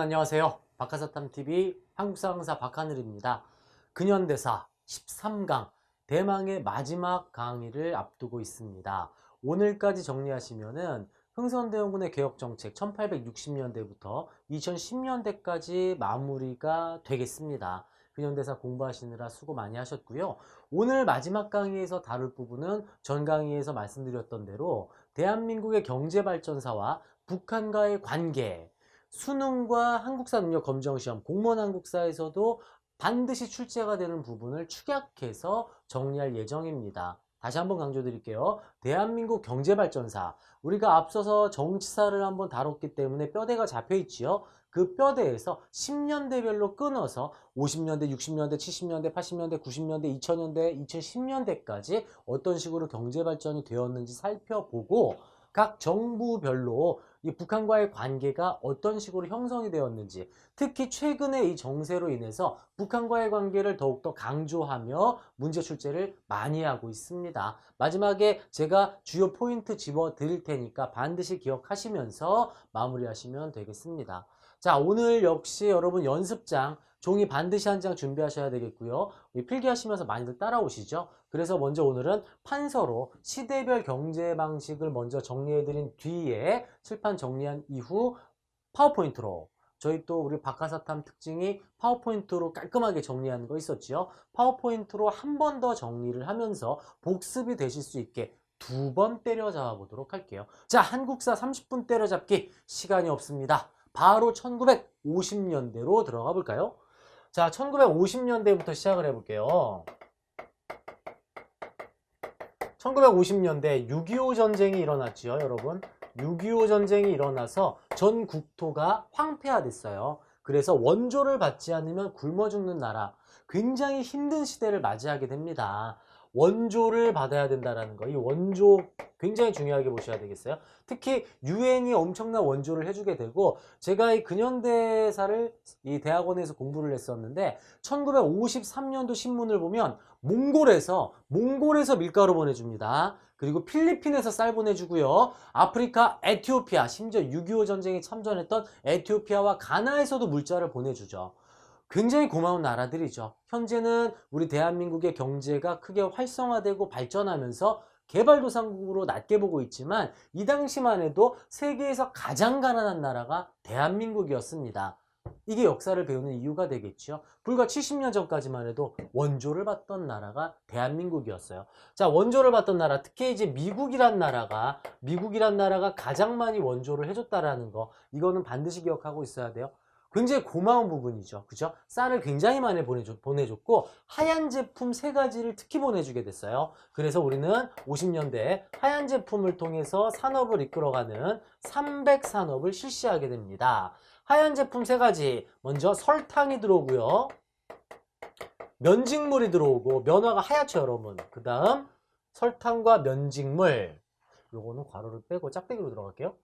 안녕하세요. 박하사탐TV 한국사강사 박하늘입니다. 근현대사 13강 대망의 마지막 강의를 앞두고 있습니다. 오늘까지 정리하시면은 흥선대원군의 개혁정책 1860년대부터 2010년대까지 마무리가 되겠습니다. 근현대사 공부하시느라 수고 많이 하셨고요. 오늘 마지막 강의에서 다룰 부분은 전 강의에서 말씀드렸던 대로 대한민국의 경제발전사와 북한과의 관계, 수능과 한국사 능력 검정시험, 공무원 한국사에서도 반드시 출제가 되는 부분을 축약해서 정리할 예정입니다. 다시 한번 강조드릴게요. 대한민국 경제발전사, 우리가 앞서서 정치사를 한번 다뤘기 때문에 뼈대가 잡혀있지요. 그 뼈대에서 10년대별로 끊어서 50년대, 60년대, 70년대, 80년대, 90년대, 2000년대, 2010년대까지 어떤 식으로 경제발전이 되었는지 살펴보고 각 정부별로 이 북한과의 관계가 어떤 식으로 형성이 되었는지, 특히 최근에 이 정세로 인해서 북한과의 관계를 더욱더 강조하며 문제 출제를 많이 하고 있습니다. 마지막에 제가 주요 포인트 집어 드릴 테니까 반드시 기억하시면서 마무리하시면 되겠습니다. 자, 오늘 역시 여러분 연습장 종이 반드시 한 장 준비하셔야 되겠고요. 필기하시면서 많이들 따라오시죠. 그래서 먼저 오늘은 판서로 시대별 경제 방식을 먼저 정리해드린 뒤에 칠판 정리한 이후 파워포인트로, 저희 또 우리 박하사탐 특징이 파워포인트로 깔끔하게 정리하는 거 있었지요. 파워포인트로 한 번 더 정리를 하면서 복습이 되실 수 있게 두 번 때려잡아 보도록 할게요. 자, 한국사 30분 때려잡기 시간이 없습니다. 바로 1950년대로 들어가 볼까요? 자, 1950년대부터 시작을 해볼게요. 1950년대 6.25 전쟁이 일어났지요, 여러분. 6.25 전쟁이 일어나서 전 국토가 황폐화됐어요. 그래서 원조를 받지 않으면 굶어 죽는 나라, 굉장히 힘든 시대를 맞이하게 됩니다. 원조를 받아야 된다라는 거, 이 원조 굉장히 중요하게 보셔야 되겠어요. 특히 유엔이 엄청난 원조를 해주게 되고, 제가 이 근현대사를 이 대학원에서 공부를 했었는데 1953년도 신문을 보면 몽골에서 밀가루 보내줍니다. 그리고 필리핀에서 쌀 보내주고요. 아프리카 에티오피아, 심지어 6.25 전쟁에 참전했던 에티오피아와 가나에서도 물자를 보내주죠. 굉장히 고마운 나라들이죠. 현재는 우리 대한민국의 경제가 크게 활성화되고 발전하면서 개발도상국으로 낮게 보고 있지만 이 당시만 해도 세계에서 가장 가난한 나라가 대한민국이었습니다. 이게 역사를 배우는 이유가 되겠죠. 불과 70년 전까지만 해도 원조를 받던 나라가 대한민국이었어요. 자, 원조를 받던 나라, 특히 이제 미국이란 나라가 가장 많이 원조를 해줬다라는 거, 이거는 반드시 기억하고 있어야 돼요. 굉장히 고마운 부분이죠. 그죠? 쌀을 굉장히 많이 보내줬고 하얀 제품 3가지를 특히 보내주게 됐어요. 그래서 우리는 50년대에 하얀 제품을 통해서 산업을 이끌어가는 300산업을 실시하게 됩니다. 하얀 제품 3가지, 먼저 설탕이 들어오고요, 면직물이 들어오고, 면화가 하얗죠 여러분. 그 다음 설탕과 면직물, 요거는 괄호를 빼고 짝대기로 들어갈게요.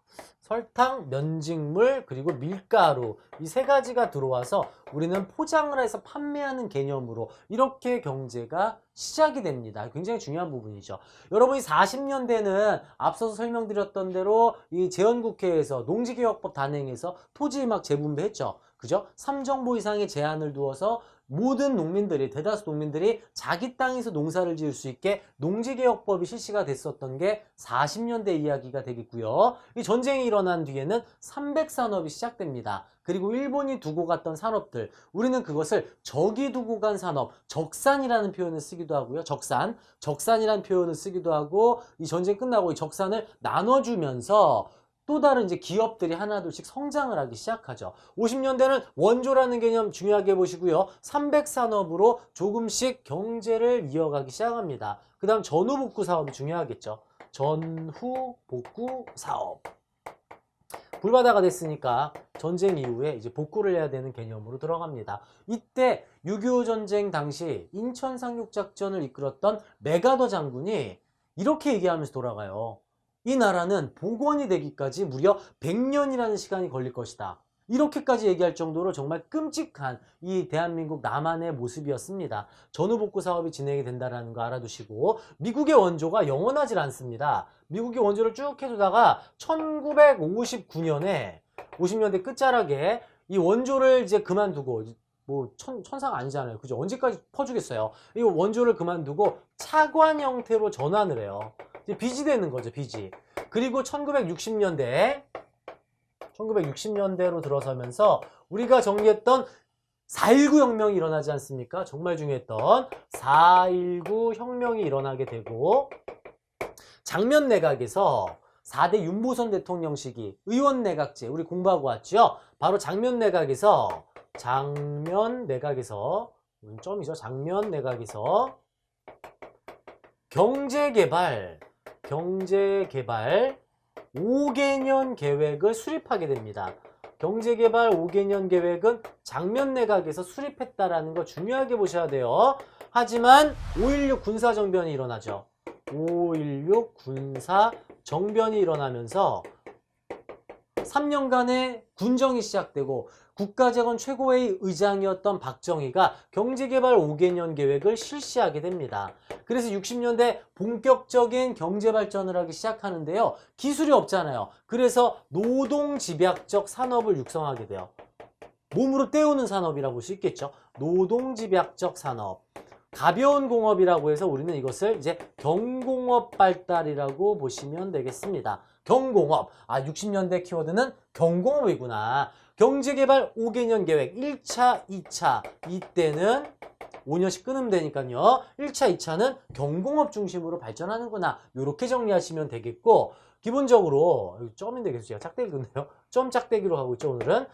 설탕, 면직물, 그리고 밀가루, 이 3가지가 들어와서 우리는 포장을 해서 판매하는 개념으로 이렇게 경제가 시작이 됩니다. 굉장히 중요한 부분이죠. 여러분이 40년대는 앞서서 설명드렸던 대로 이 재헌국회에서 농지개혁법 단행해서 토지 막 재분배했죠. 그죠? 3정보 이상의 제한을 두어서 모든 농민들이, 대다수 농민들이 자기 땅에서 농사를 지을 수 있게 농지개혁법이 실시가 됐었던 게 40년대 이야기가 되겠고요. 이 전쟁이 일어난 뒤에는 300산업이 시작됩니다. 그리고 일본이 두고 갔던 산업들, 우리는 그것을 적이 두고 간 산업, 적산이라는 표현을 쓰기도 하고요. 적산이라는 표현을 쓰기도 하고, 이 전쟁 끝나고 이 적산을 나눠주면서 또 다른 이제 기업들이 하나둘씩 성장을 하기 시작하죠. 50년대는 원조라는 개념 중요하게 보시고요. 300산업으로 조금씩 경제를 이어가기 시작합니다. 그 다음 전후복구 사업이 중요하겠죠. 전후복구 사업. 불바다가 됐으니까 전쟁 이후에 이제 복구를 해야 되는 개념으로 들어갑니다. 이때 6.25 전쟁 당시 인천 상륙작전을 이끌었던 메가더 장군이 이렇게 얘기하면서 돌아가요. 이 나라는 복원이 되기까지 무려 100년이라는 시간이 걸릴 것이다. 이렇게까지 얘기할 정도로 정말 끔찍한 이 대한민국 남한의 모습이었습니다. 전후복구 사업이 진행이 된다는 거 알아두시고, 미국의 원조가 영원하지 않습니다. 미국의 원조를 쭉 해두다가 1959년에 50년대 끝자락에 이 원조를 이제 그만두고, 뭐 천사가 아니잖아요. 그죠? 언제까지 퍼주겠어요? 이 원조를 그만두고 차관 형태로 전환을 해요. 이제 빚이 되는 거죠, 빚이. 그리고 1960년대로 들어서면서 우리가 정리했던 4.19 혁명이 일어나지 않습니까? 정말 중요했던 4.19 혁명이 일어나게 되고, 장면 내각에서 4대 윤보선 대통령 시기 의원 내각제 우리 공부하고 왔죠? 바로 장면 내각에서 점이죠. 장면 내각에서 경제개발 5개년 계획을 수립하게 됩니다. 경제개발 5개년 계획은 장면 내각에서 수립했다라는 거 중요하게 보셔야 돼요. 하지만 5.16 군사정변이 일어나죠. 5.16 군사정변이 일어나면서 3년간의 군정이 시작되고 국가재건 최고회의 의장이었던 박정희가 경제개발 5개년 계획을 실시하게 됩니다. 그래서 60년대 본격적인 경제발전을 하기 시작하는데요. 기술이 없잖아요. 그래서 노동집약적 산업을 육성하게 돼요. 몸으로 때우는 산업이라고 볼 수 있겠죠. 노동집약적 산업. 가벼운 공업이라고 해서 우리는 이것을 이제 경공업 발달이라고 보시면 되겠습니다. 경공업. 60년대 키워드는 경공업이구나. 경제개발 5개년 계획 1차, 2차. 이때는 5년씩 끊으면 되니까요. 1차, 2차는 경공업 중심으로 발전하는구나. 이렇게 정리하시면 되겠고, 기본적으로 점인데 계속 제가 짝대기 긋네요. 점 짝대기로 가고 있죠. 오늘은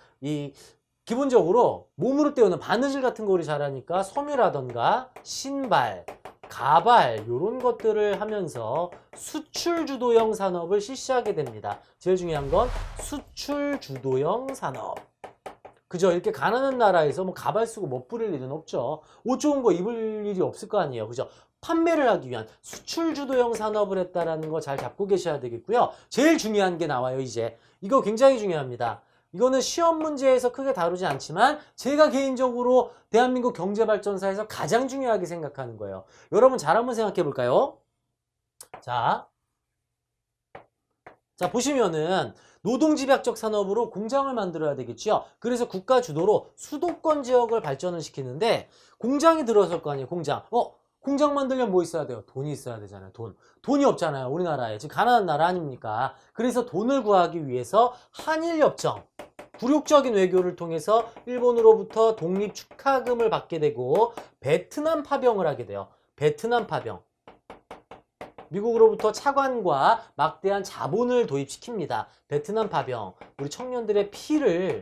기본적으로 몸으로 때우는 바느질 같은 거 우리 잘하니까 섬유라던가 신발, 가발 이런 것들을 하면서 수출주도형 산업을 실시하게 됩니다. 제일 중요한 건 수출주도형 산업. 그죠? 이렇게 가난한 나라에서 뭐 가발 쓰고 멋부릴 일은 없죠. 옷 좋은 거 입을 일이 없을 거 아니에요. 그죠? 판매를 하기 위한 수출주도형 산업을 했다라는 거 잘 잡고 계셔야 되겠고요. 제일 중요한 게 나와요, 이제. 이거 굉장히 중요합니다. 이거는 시험 문제에서 크게 다루지 않지만 제가 개인적으로 대한민국 경제발전사에서 가장 중요하게 생각하는 거예요. 여러분 잘 한번 생각해 볼까요? 자, 보시면은 노동집약적 산업으로 공장을 만들어야 되겠죠. 그래서 국가 주도로 수도권 지역을 발전을 시키는데 공장이 들어설 거 아니에요. 공장 만들려면 뭐 있어야 돼요? 돈이 있어야 되잖아요. 돈이 없잖아요. 우리나라에. 지금 가난한 나라 아닙니까? 그래서 돈을 구하기 위해서 한일협정, 굴욕적인 외교를 통해서 일본으로부터 독립 축하금을 받게 되고 베트남 파병을 하게 돼요. 베트남 파병. 미국으로부터 차관과 막대한 자본을 도입시킵니다. 베트남 파병. 우리 청년들의 피를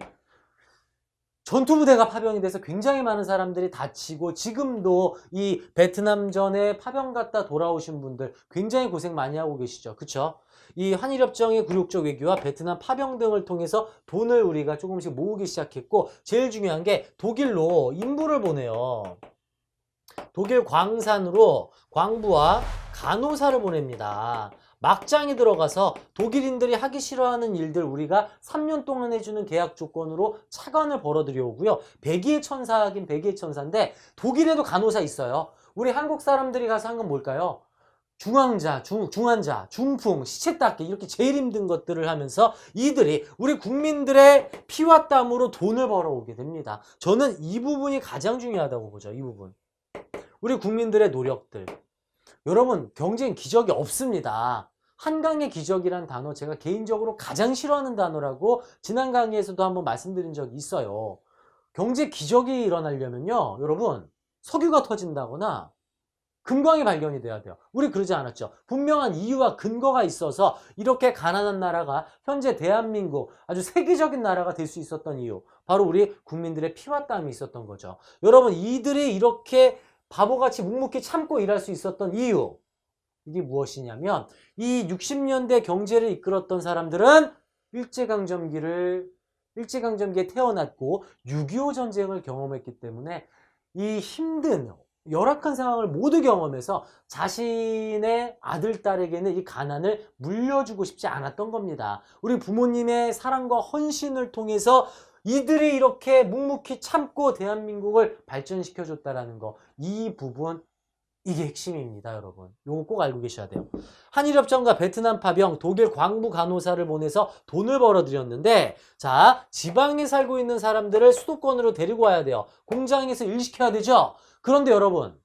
전투부대가 파병이 돼서 굉장히 많은 사람들이 다치고 지금도 이 베트남전에 파병 갔다 돌아오신 분들 굉장히 고생 많이 하고 계시죠. 그쵸? 이 한일협정의 굴욕적 외교와 베트남 파병 등을 통해서 돈을 우리가 조금씩 모으기 시작했고 제일 중요한 게 독일로 인부를 보내요. 독일 광산으로 광부와 간호사를 보냅니다. 막장에 들어가서 독일인들이 하기 싫어하는 일들 우리가 3년 동안 해주는 계약 조건으로 차관을 벌어들여오고요. 백의의 천사긴 백의의 천사인데 독일에도 간호사 있어요. 우리 한국 사람들이 가서 한 건 뭘까요? 중환자, 중풍, 시체 닦기 이렇게 제일 힘든 것들을 하면서 이들이 우리 국민들의 피와 땀으로 돈을 벌어오게 됩니다. 저는 이 부분이 가장 중요하다고 보죠. 이 부분. 우리 국민들의 노력들. 여러분 경제엔 기적이 없습니다. 한강의 기적이란 단어 제가 개인적으로 가장 싫어하는 단어라고 지난 강의에서도 한번 말씀드린 적이 있어요. 경제 기적이 일어나려면요. 여러분 석유가 터진다거나 금광이 발견이 돼야 돼요. 우리 그러지 않았죠. 분명한 이유와 근거가 있어서 이렇게 가난한 나라가 현재 대한민국 아주 세계적인 나라가 될 수 있었던 이유. 바로 우리 국민들의 피와 땀이 있었던 거죠. 여러분 이들이 이렇게 바보같이 묵묵히 참고 일할 수 있었던 이유. 이게 무엇이냐면 이 60년대 경제를 이끌었던 사람들은 일제강점기에 태어났고 6.25 전쟁을 경험했기 때문에 이 힘든 열악한 상황을 모두 경험해서 자신의 아들, 딸에게는 이 가난을 물려주고 싶지 않았던 겁니다. 우리 부모님의 사랑과 헌신을 통해서 이들이 이렇게 묵묵히 참고 대한민국을 발전시켜줬다라는 거. 이 부분 이게 핵심입니다, 여러분. 요거 꼭 알고 계셔야 돼요. 한일협정과 베트남 파병, 독일 광부 간호사를 보내서 돈을 벌어들였는데, 자, 지방에 살고 있는 사람들을 수도권으로 데리고 와야 돼요. 공장에서 일 시켜야 되죠? 그런데 여러분,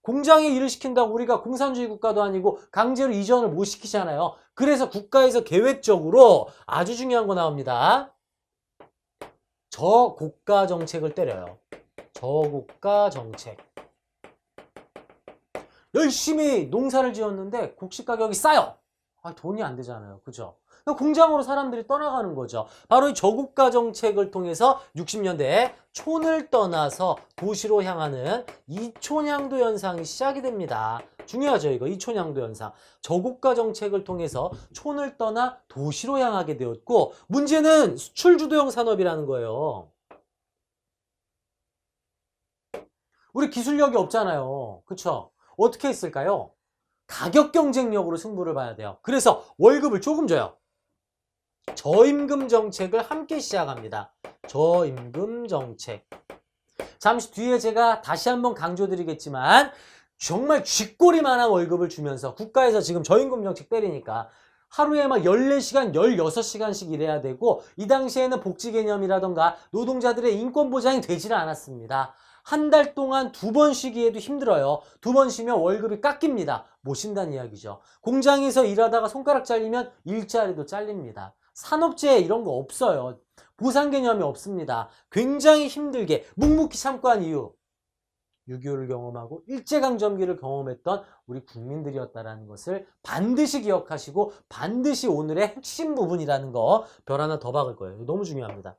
공장에 일을 시킨다고 우리가 공산주의 국가도 아니고 강제로 이전을 못 시키잖아요. 그래서 국가에서 계획적으로 아주 중요한 거 나옵니다. 저고가 정책을 때려요. 저고가 정책. 열심히 농사를 지었는데 곡식 가격이 싸요. 돈이 안 되잖아요. 그죠? 공장으로 사람들이 떠나가는 거죠. 바로 이 저고가 정책을 통해서 60년대에 촌을 떠나서 도시로 향하는 이촌향도 현상이 시작이 됩니다. 중요하죠, 이거. 이촌향도 현상. 저고가 정책을 통해서 촌을 떠나 도시로 향하게 되었고, 문제는 수출주도형 산업이라는 거예요. 우리 기술력이 없잖아요. 그쵸? 어떻게 했을까요? 가격 경쟁력으로 승부를 봐야 돼요. 그래서 월급을 조금 줘요. 저임금 정책을 함께 시작합니다. 저임금 정책. 잠시 뒤에 제가 다시 한번 강조드리겠지만 정말 쥐꼬리만한 월급을 주면서 국가에서 지금 저임금 정책 때리니까 하루에 막 14시간, 16시간씩 일해야 되고, 이 당시에는 복지 개념이라던가 노동자들의 인권 보장이 되지를 않았습니다. 한 달 동안 2번 쉬기에도 힘들어요. 2번 쉬면 월급이 깎입니다. 못 쉰다는 이야기죠. 공장에서 일하다가 손가락 잘리면 일자리도 잘립니다. 산업재해 이런 거 없어요. 보상 개념이 없습니다. 굉장히 힘들게 묵묵히 참고 한 이유, 6.25를 경험하고 일제강점기를 경험했던 우리 국민들이었다는 것을 반드시 기억하시고, 반드시 오늘의 핵심 부분이라는 거 별 하나 더 박을 거예요. 너무 중요합니다.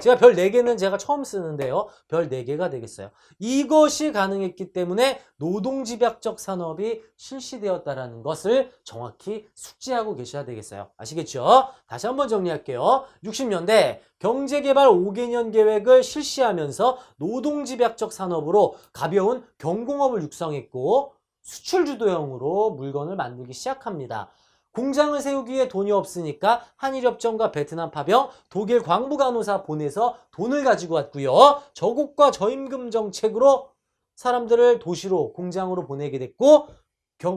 제가 별 4개는 제가 처음 쓰는데요. 별 4개가 되겠어요. 이것이 가능했기 때문에 노동집약적 산업이 실시되었다는 것을 정확히 숙지하고 계셔야 되겠어요. 아시겠죠? 다시 한번 정리할게요. 60년대 경제개발 5개년 계획을 실시하면서 노동집약적 산업으로 가벼운 경공업을 육성했고, 수출주도형으로 물건을 만들기 시작합니다. 공장을 세우기에 돈이 없으니까 한일협정과 베트남 파병, 독일 광부 간호사 보내서 돈을 가지고 왔고요. 저고가 저임금 정책으로 사람들을 도시로, 공장으로 보내게 됐고,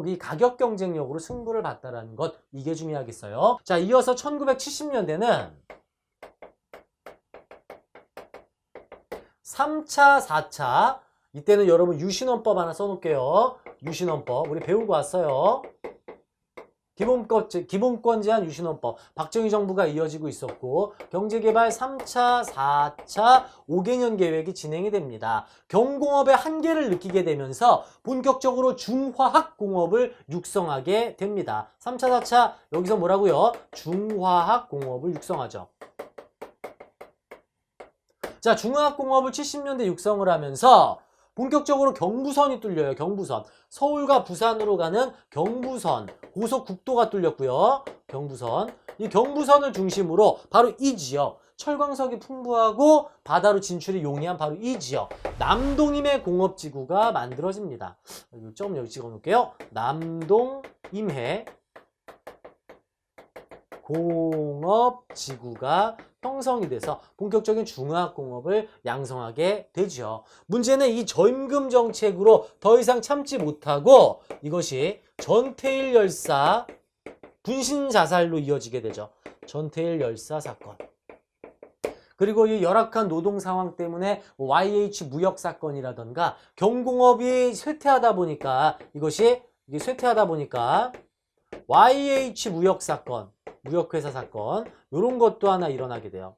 이 가격 경쟁력으로 승부를 봤다라는 것, 이게 중요하겠어요. 자, 이어서 1970년대는 3차, 4차, 이때는 여러분 유신헌법 하나 써놓을게요. 유신헌법, 우리 배우고 왔어요. 기본권 제한 유신헌법, 박정희 정부가 이어지고 있었고, 경제개발 3차, 4차, 5개년 계획이 진행이 됩니다. 경공업의 한계를 느끼게 되면서 본격적으로 중화학공업을 육성하게 됩니다. 3차, 4차, 여기서 뭐라고요? 중화학공업을 육성하죠. 자, 중화학공업을 70년대 육성을 하면서 본격적으로 경부선이 뚫려요. 경부선. 서울과 부산으로 가는 경부선. 고속국도가 뚫렸고요. 경부선. 이 경부선을 중심으로 바로 이 지역. 철광석이 풍부하고 바다로 진출이 용이한 바로 이 지역. 남동임해 공업지구가 만들어집니다. 점 여기 찍어 놓을게요. 남동임해 공업지구가 형성이 돼서 본격적인 중화학공업을 양성하게 되죠. 문제는 이 저임금 정책으로 더 이상 참지 못하고 이것이 전태일 열사 분신 자살로 이어지게 되죠. 전태일 열사 사건. 그리고 이 열악한 노동 상황 때문에 YH 무역 사건이라던가 경공업이 쇠퇴하다 보니까 이게 쇠퇴하다 보니까 YH 무역 사건, 무역회사 사건, 이런 것도 하나 일어나게 돼요.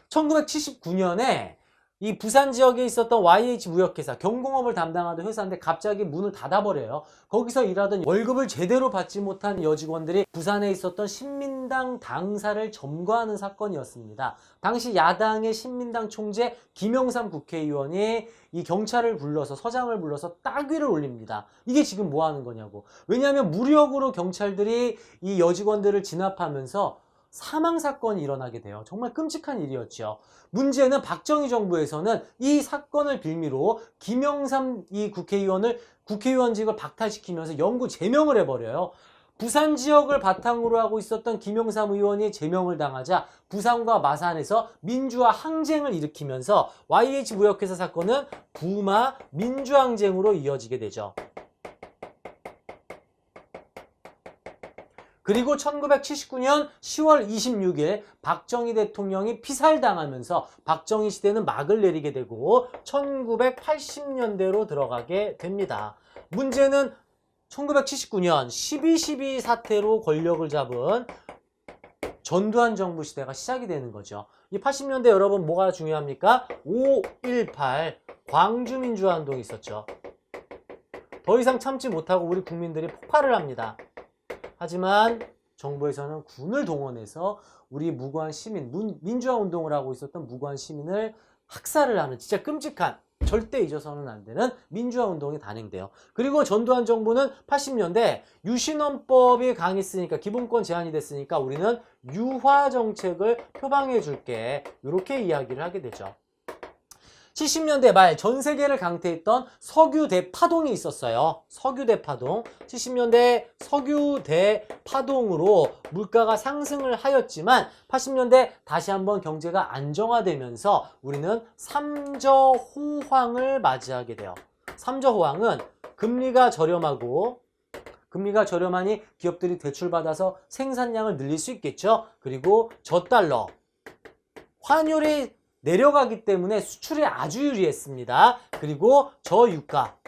1979년에 이 부산 지역에 있었던 YH 무역회사, 경공업을 담당하던 회사인데 갑자기 문을 닫아버려요. 거기서 일하던 월급을 제대로 받지 못한 여직원들이 부산에 있었던 신민당 당사를 점거하는 사건이었습니다. 당시 야당의 신민당 총재 김영삼 국회의원이 이 경찰을 불러서, 서장을 불러서 따귀를 올립니다. 이게 지금 뭐 하는 거냐고. 왜냐하면 무력으로 경찰들이 이 여직원들을 진압하면서 사망사건이 일어나게 돼요. 정말 끔찍한 일이었죠. 문제는 박정희 정부에서는 이 사건을 빌미로 김영삼 이 국회의원을 국회의원직을 박탈시키면서 영구 제명을 해버려요. 부산 지역을 바탕으로 하고 있었던 김영삼 의원이 제명을 당하자 부산과 마산에서 민주화 항쟁을 일으키면서 YH무역회사 사건은 부마 민주항쟁으로 이어지게 되죠. 그리고 1979년 10월 26일 박정희 대통령이 피살당하면서 박정희 시대는 막을 내리게 되고 1980년대로 들어가게 됩니다. 문제는 1979년 12.12 사태로 권력을 잡은 전두환 정부 시대가 시작이 되는 거죠. 이 80년대 여러분 뭐가 중요합니까? 5.18 광주민주화운동이 있었죠. 더 이상 참지 못하고 우리 국민들이 폭발을 합니다. 하지만 정부에서는 군을 동원해서 우리 무고한 시민, 민주화 운동을 하고 있었던 무고한 시민을 학살을 하는 진짜 끔찍한, 절대 잊어서는 안 되는 민주화 운동이 단행돼요. 그리고 전두환 정부는 80년대 유신헌법이 강했으니까, 기본권 제한이 됐으니까 우리는 유화 정책을 표방해 줄게, 이렇게 이야기를 하게 되죠. 70년대 말 전 세계를 강타했던 석유 대파동이 있었어요. 석유 대파동. 70년대 석유 대파동으로 물가가 상승을 하였지만 80년대 다시 한번 경제가 안정화되면서 우리는 삼저호황을 맞이하게 돼요. 삼저호황은 금리가 저렴하니 기업들이 대출받아서 생산량을 늘릴 수 있겠죠. 그리고 저달러, 환율이 내려가기 때문에 수출에 아주 유리했습니다. 그리고 저유가,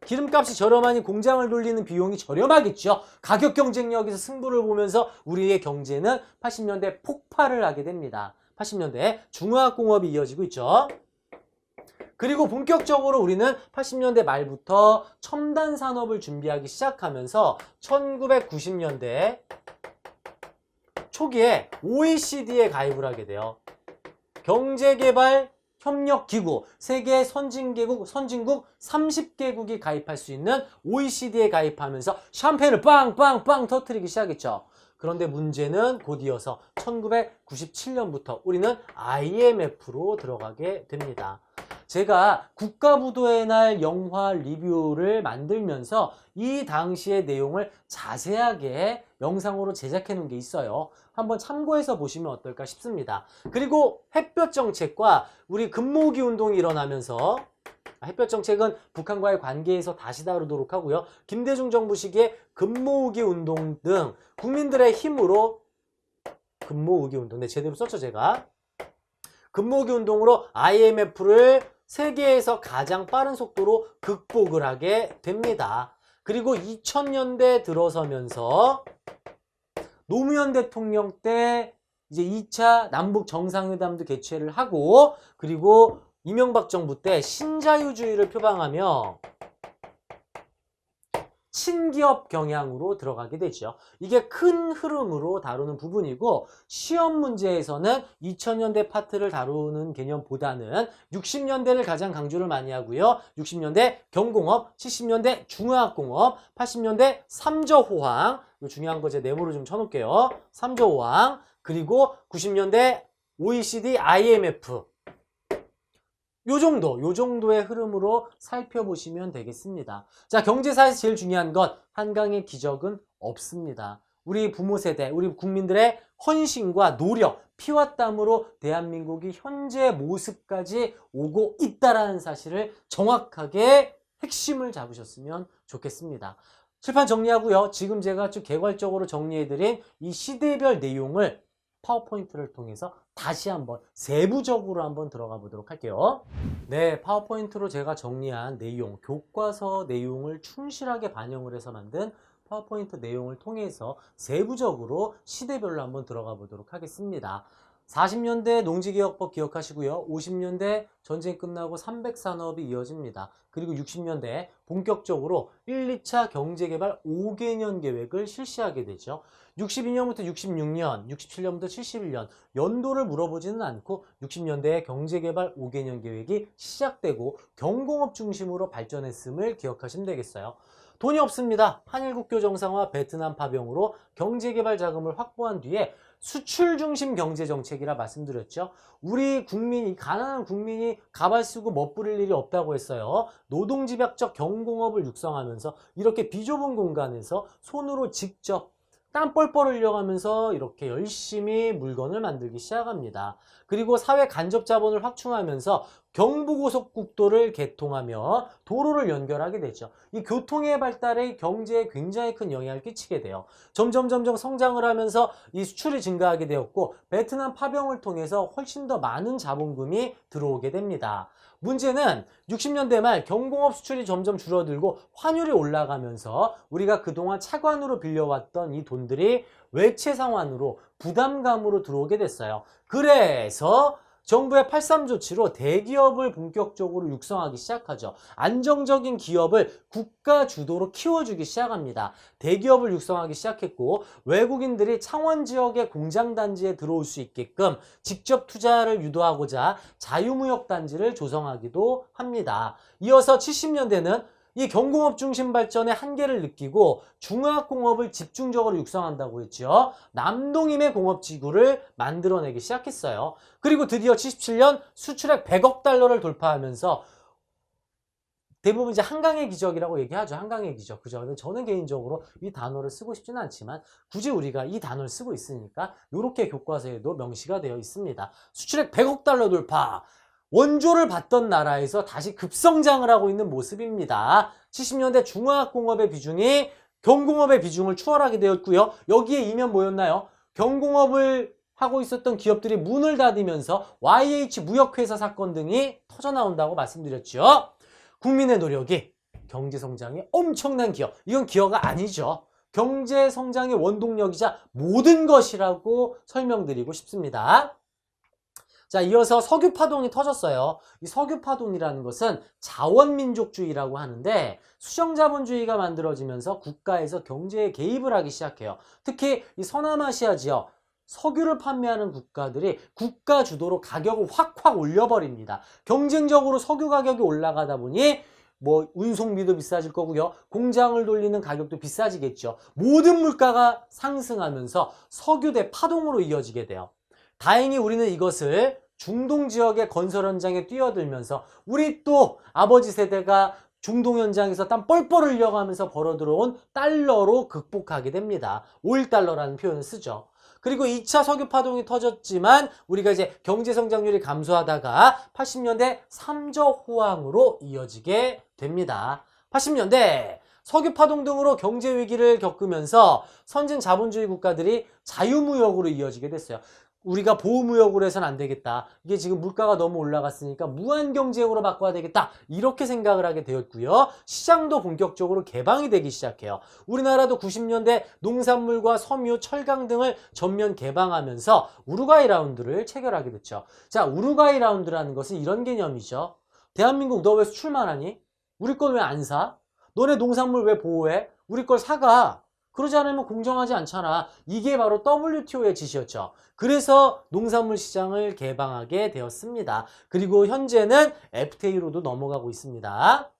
기름값이 저렴하니 공장을 돌리는 비용이 저렴하겠죠. 가격 경쟁력에서 승부를 보면서 우리의 경제는 80년대 폭발을 하게 됩니다. 80년대 중화학공업이 이어지고 있죠. 그리고 본격적으로 우리는 80년대 말부터 첨단 산업을 준비하기 시작하면서 1990년대 초기에 OECD에 가입을 하게 돼요. 경제개발협력기구, 세계 선진국 30개국이 가입할 수 있는 OECD에 가입하면서 샴페인을 빵빵빵 터뜨리기 시작했죠. 그런데 문제는 곧 이어서 1997년부터 우리는 IMF로 들어가게 됩니다. 제가 국가부도의 날 영화 리뷰를 만들면서 이 당시의 내용을 자세하게 영상으로 제작해 놓은 게 있어요. 한번 참고해서 보시면 어떨까 싶습니다. 그리고 햇볕 정책과 우리 금모으기 운동이 일어나면서, 햇볕 정책은 북한과의 관계에서 다시 다루도록 하고요. 김대중 정부 시기에 금모으기 운동 등 국민들의 힘으로, 금모으기 운동, 네, 제대로 썼죠 제가. 금모으기 운동으로 IMF를 세계에서 가장 빠른 속도로 극복을 하게 됩니다. 그리고 2000년대 들어서면서 노무현 대통령 때 이제 2차 남북 정상회담도 개최를 하고, 그리고 이명박 정부 때 신자유주의를 표방하며 친기업 경향으로 들어가게 되죠. 이게 큰 흐름으로 다루는 부분이고, 시험 문제에서는 2000년대 파트를 다루는 개념보다는 60년대를 가장 강조를 많이 하고요. 60년대 경공업, 70년대 중화학공업, 80년대 삼저호황, 이거 중요한 거 제 네모로 좀 쳐놓을게요. 삼저호황, 그리고 90년대 OECD, IMF, 요 정도의 흐름으로 살펴보시면 되겠습니다. 자, 경제사에서 제일 중요한 건 한강의 기적은 없습니다. 우리 부모 세대, 우리 국민들의 헌신과 노력, 피와 땀으로 대한민국이 현재 모습까지 오고 있다라는 사실을 정확하게 핵심을 잡으셨으면 좋겠습니다. 칠판 정리하고요. 지금 제가 쭉 개괄적으로 정리해드린 이 시대별 내용을 파워포인트를 통해서 다시 한번 세부적으로 한번 들어가 보도록 할게요. 네, 파워포인트로 제가 정리한 내용, 교과서 내용을 충실하게 반영을 해서 만든 파워포인트 내용을 통해서 세부적으로 시대별로 한번 들어가 보도록 하겠습니다. 40년대 농지개혁법 기억하시고요. 50년대 전쟁 끝나고 300산업이 이어집니다. 그리고 60년대 본격적으로 1, 2차 경제개발 5개년 계획을 실시하게 되죠. 62년부터 66년, 67년부터 71년 연도를 물어보지는 않고 60년대에 경제개발 5개년 계획이 시작되고 경공업 중심으로 발전했음을 기억하시면 되겠어요. 돈이 없습니다. 한일국교 정상화, 베트남 파병으로 경제개발 자금을 확보한 뒤에 수출 중심 경제 정책이라 말씀드렸죠. 우리 국민이, 가난한 국민이 가발 쓰고 멋부릴 일이 없다고 했어요. 노동집약적 경공업을 육성하면서 이렇게 비좁은 공간에서 손으로 직접 땀 뻘뻘 흘려가면서 이렇게 열심히 물건을 만들기 시작합니다. 그리고 사회 간접 자본을 확충하면서 경부고속국도를 개통하며 도로를 연결하게 되죠. 이 교통의 발달에 경제에 굉장히 큰 영향을 끼치게 돼요. 점점 성장을 하면서 이 수출이 증가하게 되었고, 베트남 파병을 통해서 훨씬 더 많은 자본금이 들어오게 됩니다. 문제는 60년대 말 경공업 수출이 점점 줄어들고 환율이 올라가면서 우리가 그동안 차관으로 빌려왔던 이 돈들이 외채 상환으로 부담감으로 들어오게 됐어요. 그래서 정부의 83 조치로 대기업을 본격적으로 육성하기 시작하죠. 안정적인 기업을 국가 주도로 키워주기 시작합니다. 대기업을 육성하기 시작했고, 외국인들이 창원 지역의 공장단지에 들어올 수 있게끔 직접 투자를 유도하고자 자유무역단지를 조성하기도 합니다. 이어서 70년대는 이 경공업 중심 발전의 한계를 느끼고 중화공업을 집중적으로 육성한다고 했죠. 남동임의 공업지구를 만들어내기 시작했어요. 그리고 드디어 77년 수출액 100억 달러를 돌파하면서, 대부분 이제 한강의 기적이라고 얘기하죠. 한강의 기적. 그죠? 근데 저는 개인적으로 이 단어를 쓰고 싶지는 않지만 굳이 우리가 이 단어를 쓰고 있으니까 이렇게 교과서에도 명시가 되어 있습니다. 수출액 100억 달러 돌파. 원조를 받던 나라에서 다시 급성장을 하고 있는 모습입니다. 70년대 중화학공업의 비중이 경공업의 비중을 추월하게 되었고요. 여기에 이면 뭐였나요? 경공업을 하고 있었던 기업들이 문을 닫으면서 YH 무역회사 사건 등이 터져나온다고 말씀드렸죠. 국민의 노력이 경제성장에 엄청난 기여. 이건 기여가 아니죠. 경제성장의 원동력이자 모든 것이라고 설명드리고 싶습니다. 자, 이어서 석유파동이 터졌어요. 이 석유파동이라는 것은 자원민족주의라고 하는데, 수정자본주의가 만들어지면서 국가에서 경제에 개입을 하기 시작해요. 특히 이 서남아시아 지역, 석유를 판매하는 국가들이 국가 주도로 가격을 확 올려버립니다. 경쟁적으로 석유 가격이 올라가다 보니 뭐 운송비도 비싸질 거고요. 공장을 돌리는 가격도 비싸지겠죠. 모든 물가가 상승하면서 석유대 파동으로 이어지게 돼요. 다행히 우리는 이것을 중동 지역의 건설 현장에 뛰어들면서, 우리 또 아버지 세대가 중동 현장에서 땀 뻘뻘 흘려가면서 벌어 들어온 달러로 극복하게 됩니다. 5.1달러라는 표현을 쓰죠. 그리고 2차 석유 파동이 터졌지만 우리가 이제 경제 성장률이 감소하다가 80년대 3저 호황으로 이어지게 됩니다. 80년대 석유 파동 등으로 경제 위기를 겪으면서 선진 자본주의 국가들이 자유무역으로 이어지게 됐어요. 우리가 보호무역으로 해서는 안 되겠다. 이게 지금 물가가 너무 올라갔으니까 무한경쟁으로 바꿔야 되겠다. 이렇게 생각을 하게 되었고요. 시장도 본격적으로 개방이 되기 시작해요. 우리나라도 90년대 농산물과 섬유, 철강 등을 전면 개방하면서 우루과이 라운드를 체결하게 됐죠. 자, 우루과이 라운드라는 것은 이런 개념이죠. 대한민국 너 왜 수출만 하니? 우리 걸 왜 안 사? 너네 농산물 왜 보호해? 우리 걸 사가. 그러지 않으면 공정하지 않잖아. 이게 바로 WTO의 지시였죠. 그래서 농산물 시장을 개방하게 되었습니다. 그리고 현재는 FTA로도 넘어가고 있습니다.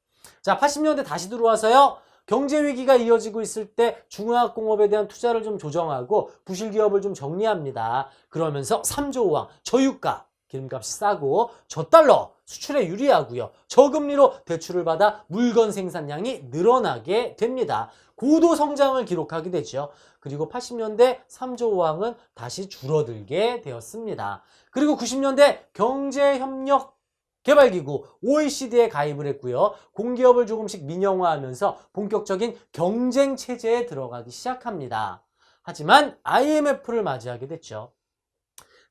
자, 80년대 다시 들어와서요. 경제 위기가 이어지고 있을 때 중화학공업에 대한 투자를 좀 조정하고 부실 기업을 좀 정리합니다. 그러면서 3조 호황, 저유가, 기름값이 싸고 저달러, 수출에 유리하고요. 저금리로 대출을 받아 물건 생산량이 늘어나게 됩니다. 고도 성장을 기록하게 되죠. 그리고 80년대 3조 호황은 다시 줄어들게 되었습니다. 그리고 90년대 경제협력 개발기구 OECD에 가입을 했고요. 공기업을 조금씩 민영화하면서 본격적인 경쟁 체제에 들어가기 시작합니다. 하지만 IMF를 맞이하게 됐죠.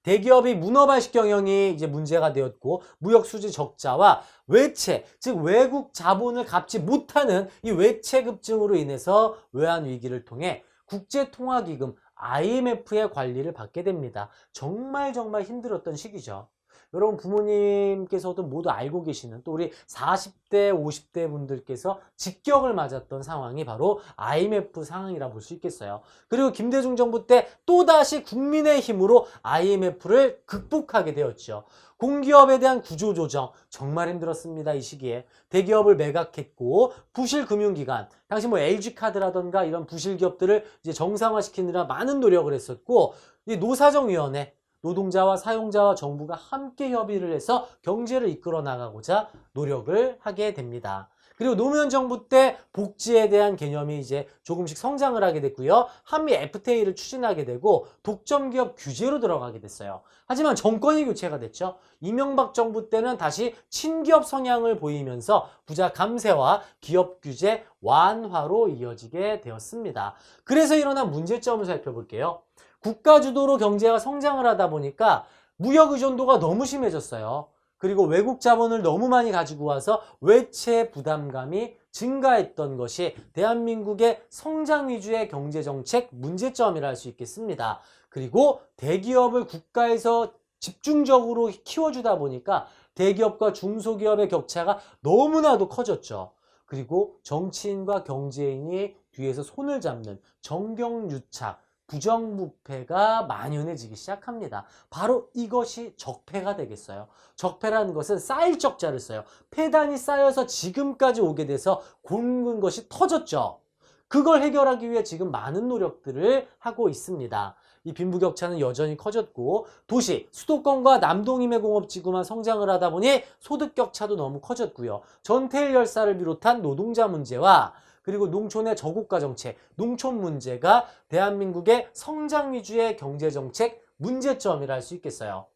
대기업이 문어발식 경영이 이제 문제가 되었고, 무역 수지 적자와 외채, 즉 외국 자본을 갚지 못하는 이 외채 급증으로 인해서 외환 위기를 통해 국제통화기금 IMF의 관리를 받게 됩니다. 정말 힘들었던 시기죠. 여러분 부모님께서도 모두 알고 계시는, 또 우리 40대, 50대 분들께서 직격을 맞았던 상황이 바로 IMF 상황이라 볼 수 있겠어요. 그리고 김대중 정부 때 또다시 국민의 힘으로 IMF를 극복하게 되었죠. 공기업에 대한 구조조정 정말 힘들었습니다. 이 시기에 대기업을 매각했고, 부실 금융기관, 당시 뭐 LG카드라던가 이런 부실 기업들을 이제 정상화시키느라 많은 노력을 했었고, 이 노사정위원회, 노동자와 사용자와 정부가 함께 협의를 해서 경제를 이끌어 나가고자 노력을 하게 됩니다. 그리고 노무현 정부 때 복지에 대한 개념이 이제 조금씩 성장을 하게 됐고요. 한미 FTA를 추진하게 되고 독점기업 규제로 들어가게 됐어요. 하지만 정권이 교체가 됐죠. 이명박 정부 때는 다시 친기업 성향을 보이면서 부자 감세와 기업 규제 완화로 이어지게 되었습니다. 그래서 일어난 문제점을 살펴볼게요. 국가 주도로 경제가 성장을 하다 보니까 무역 의존도가 너무 심해졌어요. 그리고 외국 자본을 너무 많이 가지고 와서 외채 부담감이 증가했던 것이 대한민국의 성장 위주의 경제정책 문제점이라 할 수 있겠습니다. 그리고 대기업을 국가에서 집중적으로 키워주다 보니까 대기업과 중소기업의 격차가 너무나도 커졌죠. 그리고 정치인과 경제인이 뒤에서 손을 잡는 정경유착, 부정부패가 만연해지기 시작합니다. 바로 이것이 적폐가 되겠어요. 적폐라는 것은 쌓일 적자를 써요. 폐단이 쌓여서 지금까지 오게 돼서 굵은 것이 터졌죠. 그걸 해결하기 위해 지금 많은 노력들을 하고 있습니다. 이 빈부격차는 여전히 커졌고 도시, 수도권과 남동임해공업지구만 성장을 하다 보니 소득격차도 너무 커졌고요. 전태일 열사를 비롯한 노동자 문제와 그리고 농촌의 저고가 정책, 농촌 문제가 대한민국의 성장 위주의 경제정책 문제점이라 할 수 있겠어요.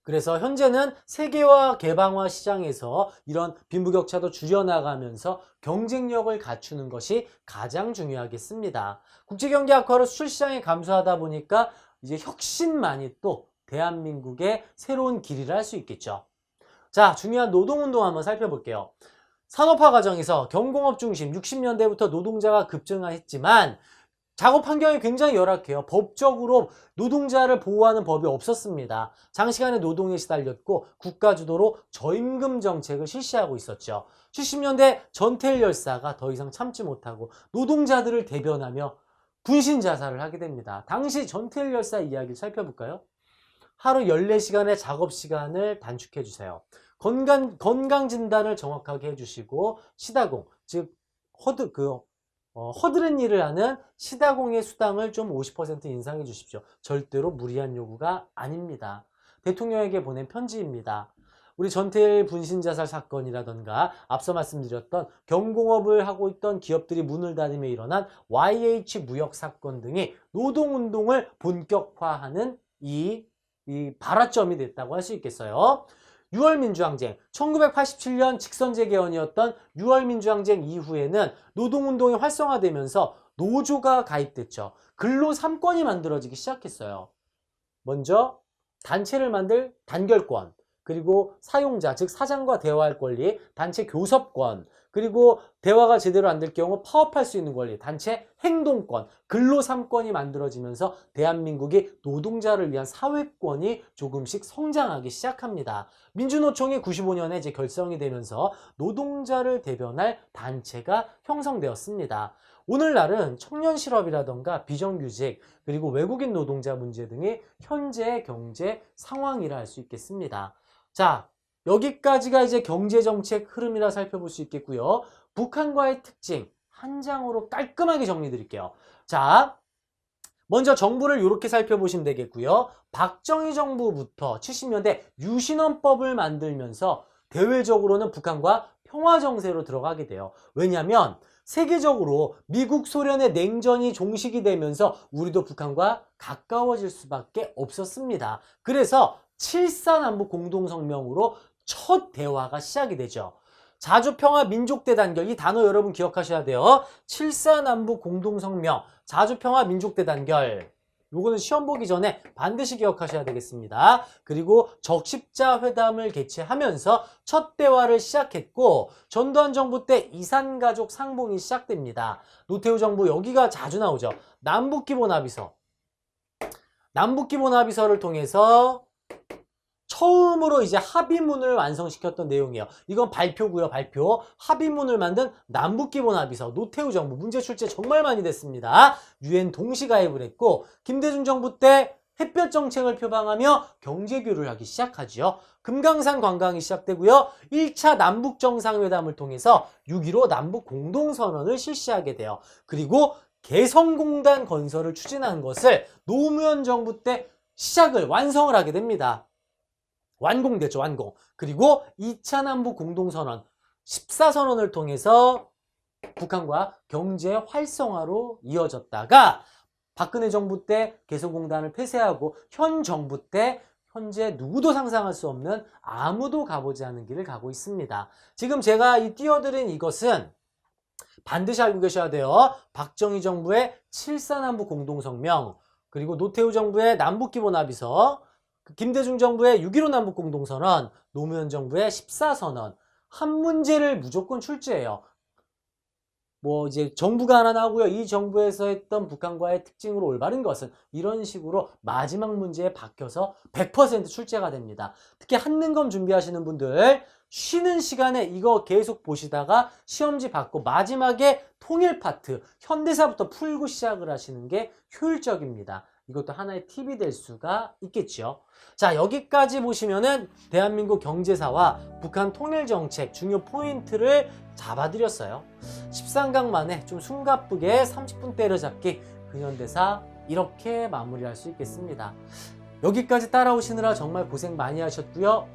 그래서 현재는 세계화 개방화 시장에서 이런 빈부격차도 줄여나가면서 경쟁력을 갖추는 것이 가장 중요하겠습니다. 국제경제 악화로 수출시장이 감소하다 보니까 이제 혁신만이 또 대한민국의 새로운 길이라 할 수 있겠죠. 자, 중요한 노동운동 한번 살펴볼게요. 산업화 과정에서 경공업 중심 60년대부터 노동자가 급증했지만 작업 환경이 굉장히 열악해요. 법적으로 노동자를 보호하는 법이 없었습니다. 장시간의 노동에 시달렸고 국가 주도로 저임금 정책을 실시하고 있었죠. 70년대 전태일 열사가 더 이상 참지 못하고 노동자들을 대변하며 분신 자살을 하게 됩니다. 당시 전태일 열사 이야기를 살펴볼까요? 하루 14시간의 작업 시간을 단축해 주세요. 건강 진단을 정확하게 해주시고 시다공, 즉 허드렛 일을 하는 시다공의 수당을 좀 50% 인상해 주십시오. 절대로 무리한 요구가 아닙니다. 대통령에게 보낸 편지입니다. 우리 전태일 분신자살 사건이라던가 앞서 말씀드렸던 경공업을 하고 있던 기업들이 문을 닫으며 일어난 YH 무역 사건 등이 노동운동을 본격화하는 이 발화점이 됐다고 할 수 있겠어요. 6월 민주항쟁, 1987년 직선제 개헌이었던 6월 민주항쟁 이후에는 노동운동이 활성화되면서 노조가 가입됐죠. 근로 3권이 만들어지기 시작했어요. 먼저 단체를 만들 단결권, 그리고 사용자, 즉 사장과 대화할 권리, 단체 교섭권, 그리고 대화가 제대로 안 될 경우 파업할 수 있는 권리, 단체 행동권, 근로 3권이 만들어지면서 대한민국이 노동자를 위한 사회권이 조금씩 성장하기 시작합니다. 민주노총이 95년에 이제 결성이 되면서 노동자를 대변할 단체가 형성되었습니다. 오늘날은 청년 실업이라던가 비정규직, 그리고 외국인 노동자 문제 등이 현재의 경제 상황이라 할 수 있겠습니다. 자, 여기까지가 이제 경제정책 흐름이라 살펴볼 수 있겠고요. 북한과의 특징 한 장으로 깔끔하게 정리 드릴게요. 자, 먼저 정부를 이렇게 살펴보시면 되겠고요. 박정희 정부부터 70년대 유신헌법을 만들면서 대외적으로는 북한과 평화정세로 들어가게 돼요. 왜냐하면 세계적으로 미국, 소련의 냉전이 종식이 되면서 우리도 북한과 가까워질 수밖에 없었습니다. 그래서 7.4남북 공동성명으로 첫 대화가 시작이 되죠. 자주평화 민족대단결, 이 단어 여러분 기억하셔야 돼요. 7.4남북 공동성명, 자주평화 민족대단결. 요거는 시험 보기 전에 반드시 기억하셔야 되겠습니다. 그리고 적십자 회담을 개최하면서 첫 대화를 시작했고 전두환 정부 때 이산가족 상봉이 시작됩니다. 노태우 정부 여기가 자주 나오죠. 남북기본합의서. 남북기본합의서를 통해서 처음으로 이제 합의문을 완성시켰던 내용이에요. 이건 발표고요, 발표. 합의문을 만든 남북기본합의서. 노태우 정부 문제 출제 정말 많이 됐습니다. UN 동시 가입을 했고 김대중 정부 때 햇볕 정책을 표방하며 경제 교류를 하기 시작하지요. 금강산 관광이 시작되고요. 1차 남북 정상회담을 통해서 6.15 남북 공동선언을 실시하게 돼요. 그리고 개성공단 건설을 추진한 것을 노무현 정부 때 시작을 완성을 하게 됩니다. 완공됐죠, 완공. 그리고 2차 남북 공동선언 14선언을 통해서 북한과 경제 활성화로 이어졌다가 박근혜 정부 때 개성공단을 폐쇄하고 현 정부 때 현재 누구도 상상할 수 없는 아무도 가보지 않은 길을 가고 있습니다. 지금 제가 띄워드린 이것은 반드시 알고 계셔야 돼요. 박정희 정부의 7.4남북 공동성명, 그리고 노태우 정부의 남북기본합의서, 김대중 정부의 6.15 남북공동선언, 노무현 정부의 14선언, 한 문제를 무조건 출제해요. 뭐 이제 정부가 하나 나오고요. 이 정부에서 했던 북한과의 특징으로 올바른 것은 이런 식으로 마지막 문제에 박혀서 100% 출제가 됩니다. 특히 한능검 준비하시는 분들 쉬는 시간에 이거 계속 보시다가 시험지 받고 마지막에 통일 파트 현대사부터 풀고 시작을 하시는 게 효율적입니다. 이것도 하나의 팁이 될 수가 있겠죠. 자, 여기까지 보시면은 대한민국 경제사와 북한 통일정책 중요 포인트를 잡아드렸어요. 13강 만에 좀 숨가쁘게 30분 때려잡기 근현대사 이렇게 마무리할 수 있겠습니다. 여기까지 따라오시느라 정말 고생 많이 하셨고요.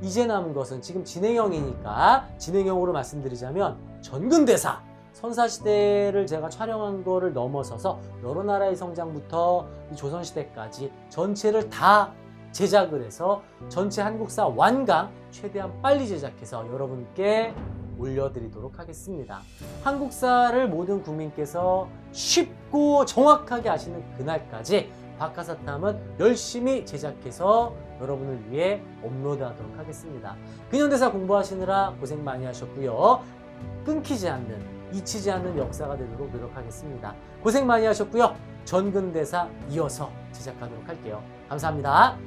이제 남은 것은 지금 진행형이니까 진행형으로 말씀드리자면 전근대사 선사시대를 제가 촬영한 거를 넘어서서 여러 나라의 성장부터 조선시대까지 전체를 다 제작을 해서 전체 한국사 완강 최대한 빨리 제작해서 여러분께 올려드리도록 하겠습니다. 한국사를 모든 국민께서 쉽고 정확하게 아시는 그날까지 박하사탐은 열심히 제작해서 여러분을 위해 업로드하도록 하겠습니다. 근현대사 공부하시느라 고생 많이 하셨고요. 끊기지 않는, 잊히지 않는 역사가 되도록 노력하겠습니다. 고생 많이 하셨고요. 전근대사 이어서 제작하도록 할게요. 감사합니다.